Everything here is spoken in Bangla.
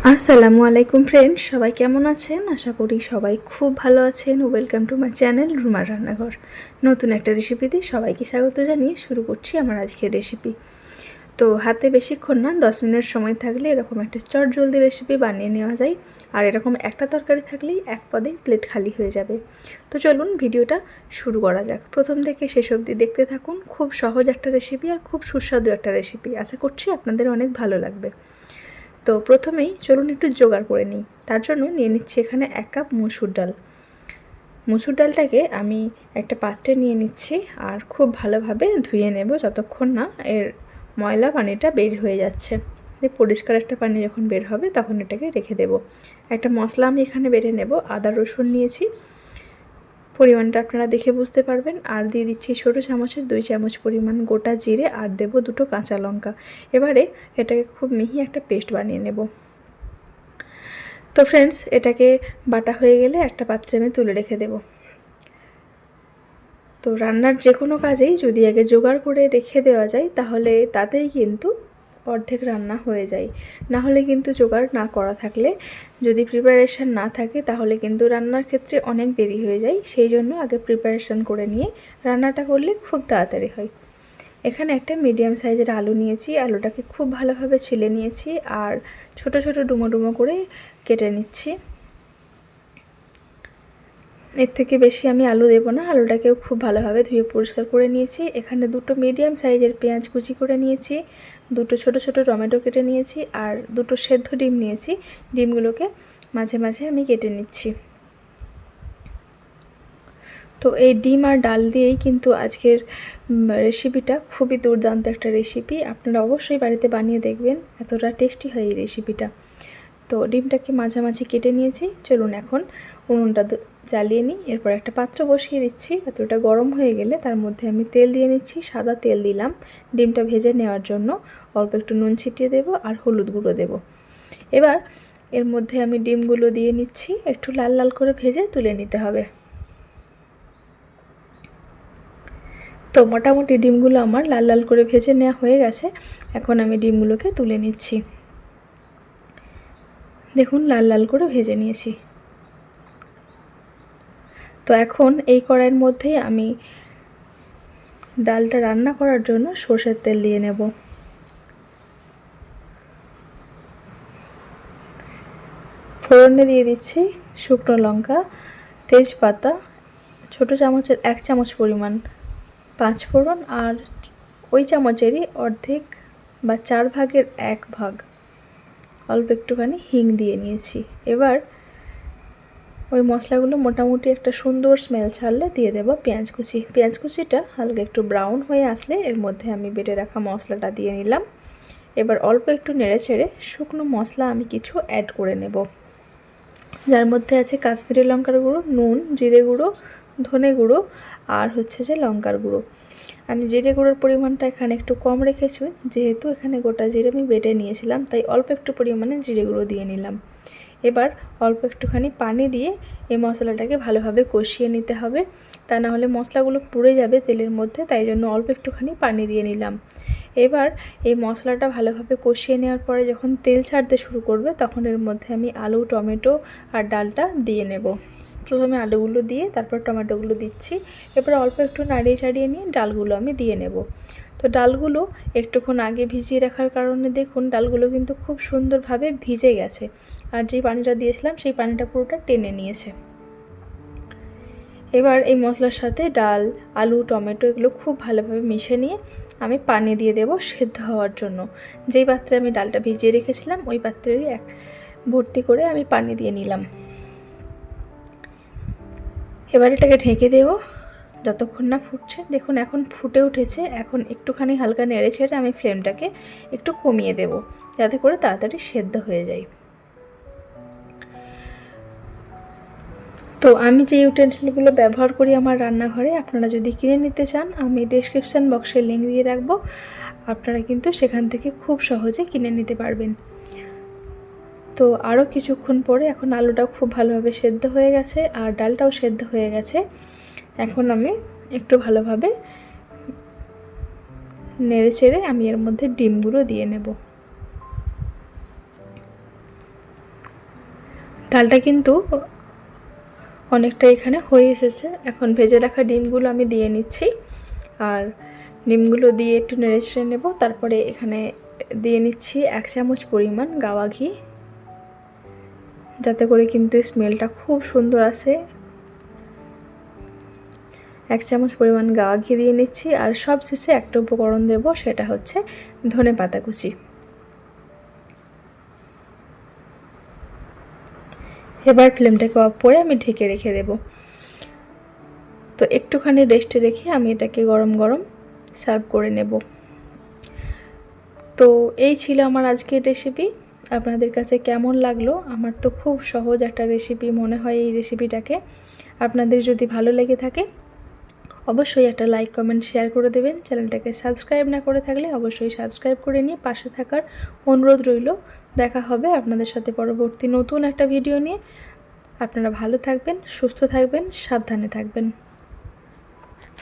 আসসালামু আলাইকুম ফ্রেন্ডস, সবাই কেমন আছেন? আশা করি সবাই খুব ভালো আছেন। ওয়েলকাম টু মাই চ্যানেল রুমার রান্নাঘর। নতুন একটা রেসিপিতে সবাইকে স্বাগত জানিয়ে শুরু করছি আমার আজকের রেসিপি। তো হাতে বেশিক্ষণ না, 10 মিনিট সময় থাকলে এরকম একটা চটজলদি রেসিপি বানিয়ে নেওয়া যায়। আর এরকম একটা তরকারি থাকলেই এক পদে প্লেট খালি হয়ে যাবে। তো চলুন ভিডিওটা শুরু করা যাক। প্রথম থেকে শেষ অবধি দেখতে থাকুন। খুব সহজ একটা রেসিপি আর খুব সুস্বাদু একটা রেসিপি। আশা করছি আপনাদের অনেক ভালো লাগবে। তো প্রথমেই চলুন একটু জোগাড় করে নিই। তার জন্য নিয়ে নিচ্ছি এখানে 1 কাপ মসুর ডাল। মসুর ডালটাকে আমি একটা পাত্রে নিয়ে নিচ্ছি আর খুব ভালোভাবে ধুয়ে নেব যতক্ষণ না এর ময়লা পানিটা বের হয়ে যাচ্ছে। পরিষ্কার একটা পানি যখন বের হবে তখন এটাকে রেখে দেব। একটা মশলা আমি এখানে বেটে নেব। আদা রসুন নিয়েছি, পরিমাণটা আপনারা দেখে বুঝতে পারবেন। আর দিয়ে দিচ্ছি ছোটো চামচের 2 চামচ পরিমাণ গোটা জিরে, আর দেব 2টো কাঁচা লঙ্কা। এবারে এটাকে খুব মিহি একটা পেস্ট বানিয়ে নেব। তো ফ্রেন্ডস, এটাকে বাটা হয়ে গেলে একটা পাত্রে আমি তুলে রেখে দেব। তো রান্নার যে কোনো কাজেই যদি আগে জোগাড় করে রেখে দেওয়া যায় তাহলে তাতেই কিন্তু অর্ধেক রান্না হয়ে যায়। না হলে কিন্তু জোগাড় না করা থাকলে, যদি প্রিপারেশান না থাকে তাহলে কিন্তু রান্নার ক্ষেত্রে অনেক দেরি হয়ে যায়। সেই জন্য আগে প্রিপারেশান করে নিয়ে রান্নাটা করলে খুব তাড়াতাড়ি হয়। এখানে একটা মিডিয়াম সাইজের আলু নিয়েছি। আলুটাকে খুব ভালোভাবে ছিলে নিয়েছি আর ছোট ছোট ডুমো ডুমো করে কেটে নিচ্ছি। এর থেকে বেশি আমি আলু দেব না। আলুটাকেও খুব ভালোভাবে ধুয়ে পরিষ্কার করে নিয়েছি। এখানে 2টো মিডিয়াম সাইজের পেঁয়াজ কুচি করে নিয়েছি, 2টো ছোট ছোট টমেটো কেটে নিয়েছি আর 2টো সেদ্ধ ডিম নিয়েছি। ডিমগুলোকে মাঝে মাঝে আমি কেটে নিচ্ছি। তো এই ডিম আর ডাল দিয়েই কিন্তু আজকের রেসিপিটা খুবই দুর্দান্ত একটা রেসিপি। আপনারা অবশ্যই বাড়িতে বানিয়ে দেখবেন, এতটা টেস্টি হয় এই রেসিপিটা। তো ডিমটাকে মাঝামাঝি কেটে নিয়েছি। চলুন এখন উনুনটা জ্বালিয়ে নিই। এরপর একটা পাত্র বসিয়ে দিচ্ছি। পাত্রটা গরম হয়ে গেলে তার মধ্যে আমি তেল দিয়ে নিচ্ছি। সাদা তেল দিলাম ডিমটা ভেজে নেওয়ার জন্য। অল্প একটু নুন ছিটিয়ে দেব আর হলুদ গুঁড়ো দেব। এবার এর মধ্যে আমি ডিমগুলো দিয়ে নিচ্ছি। একটু লাল লাল করে ভেজে তুলে নিতে হবে। তো মোটামুটি ডিমগুলো আমার লাল লাল করে ভেজে নেওয়া হয়ে গেছে। এখন আমি ডিমগুলোকে তুলে নিচ্ছি। দেখুন লাল লাল করে ভেজে নিয়েছি। তো এখন এই কড়াইয়ের মধ্যেই আমি ডালটা রান্না করার জন্য সরষের তেল দিয়ে নেব। ফোড়নে দিয়ে দিচ্ছি শুকনো লঙ্কা, তেজপাতা, ছোটো চামচের 1 চামচ পরিমাণ 5 ফোড়ন আর ওই চামচেরই অর্ধেক বা 4 ভাগের 1 ভাগ অল্প একটুখানি হিং দিয়ে নিয়েছি। এবার ওই মশলাগুলো মোটামুটি একটা সুন্দর স্মেল ছাড়লে দিয়ে দেব পেঁয়াজ কুচি। পেঁয়াজ কুচিটা হালকা একটু ব্রাউন হয়ে আসলে এর মধ্যে আমি বেটে রাখা মশলাটা দিয়ে নিলাম। এবার অল্প একটু নেড়ে ছেড়ে শুকনো মশলা আমি কিছু অ্যাড করে নেব, যার মধ্যে আছে কাশ্মীরি লঙ্কার গুঁড়ো, নুন, জিরে গুঁড়ো, ধনে গুঁড়ো আর হচ্ছে যে লঙ্কার গুঁড়ো। আমি জিরে গুঁড়োর পরিমাণটা এখানে একটু কম রেখেছি, যেহেতু এখানে গোটা জিরে আমি বেটে নিয়েছিলাম, তাই অল্প একটু পরিমাণে জিরে গুঁড়ো দিয়ে নিলাম। এবার অল্প একটুখানি পানি দিয়ে এই মশলাটাকে ভালোভাবে কষিয়ে নিতে হবে, তা না হলে মশলাগুলো পুড়ে যাবে তেলের মধ্যে, তাই জন্য অল্প একটুখানি পানি দিয়ে নিলাম। এবার এই মশলাটা ভালোভাবে কষিয়ে নেওয়ার পরে যখন তেল ছাড়তে শুরু করবে তখন এর মধ্যে আমি আলু, টমেটো আর ডালটা দিয়ে নেব। প্রথমে আলুগুলো দিয়ে তারপর টমেটোগুলো দিচ্ছি। এবার অল্প একটু নাড়িয়ে চাড়িয়ে নিয়ে ডালগুলো আমি দিয়ে নেব। তো ডালগুলো একটুক্ষণ আগে ভিজিয়ে রাখার কারণে দেখুন ডালগুলো কিন্তু খুব সুন্দরভাবে ভিজে গেছে, আর যেই পানিটা দিয়েছিলাম সেই পানিটা পুরোটা টেনে নিয়েছে। এবার এই মশলার সাথে ডাল, আলু, টমেটো এগুলো খুব ভালোভাবে মিশিয়ে নিয়ে আমি পানি দিয়ে দেব সেদ্ধ হওয়ার জন্য। যেই পাত্রে আমি ডালটা ভিজিয়ে রেখেছিলাম ওই পাত্রেরই ভর্তি করে আমি পানি দিয়ে নিলাম। এবার এটাকে ঢেকে দেব যতক্ষণ না ফুটছে। দেখুন এখন ফুটে উঠেছে। এখন একটুখানি হালকা নেড়ে ছেড়ে আমি ফ্লেমটাকে একটু কমিয়ে দেব, যাতে করে তাড়াতাড়ি সেদ্ধ হয়ে যায়। তো আমি যে ইউটেন্সিলগুলো ব্যবহার করি আমার রান্নাঘরে, আপনারা যদি কিনে নিতে চান আমি ডেসক্রিপশান বক্সে লিঙ্ক দিয়ে রাখবো। আপনারা কিন্তু সেখান থেকে খুব সহজে কিনে নিতে পারবেন। তো আরও কিছুক্ষণ পরে এখন আলুটাও খুব ভালোভাবে সেদ্ধ হয়ে গেছে আর ডালটাও সেদ্ধ হয়ে গেছে। এখন আমি একটু ভালোভাবে নেড়ে চেড়ে আমি এর মধ্যে ডিমগুলো দিয়ে নেব। ডালটা কিন্তু অনেকটা এখানে হয়ে এসেছে। এখন ভেজে রাখা ডিমগুলো আমি দিয়ে নিচ্ছি, আর ডিমগুলো দিয়ে একটু নেড়ে চেড়ে নেব। তারপরে এখানে দিয়ে নিচ্ছি 1 চামচ পরিমাণ গাওয়া ঘি, যাতে করে কিন্তু স্মেলটা খুব সুন্দর আসে। 1 চামচ পরিমাণ গাওয়া ঘি দিয়ে নিচ্ছি, আর সব শেষে একটা উপকরণ দেব, সেটা হচ্ছে ধনেপাতা কুচি। এবার ফ্লেমটাকে অফ করে আমি ঢেকে রেখে দেব। তো একটুখানি রেস্টে রেখে আমি এটাকে গরম গরম সার্ভ করে নেব। তো এই ছিল আমার আজকের রেসিপি। আপনাদের কাছে কেমন লাগলো? আমার তো খুব সহজ একটা রেসিপি মনে হয় এই রেসিপিটাকে। আপনাদের যদি ভালো লেগে থাকে অবশ্যই একটা লাইক, কমেন্ট, শেয়ার করে দেবেন। চ্যানেলটাকে সাবস্ক্রাইব না করে থাকলে অবশ্যই সাবস্ক্রাইব করে নিয়ে পাশে থাকার অনুরোধ রইল। দেখা হবে আপনাদের সাথে পরবর্তী নতুন একটা ভিডিও নিয়ে। আপনারা ভালো থাকবেন, সুস্থ থাকবেন, সাবধানে থাকবেন।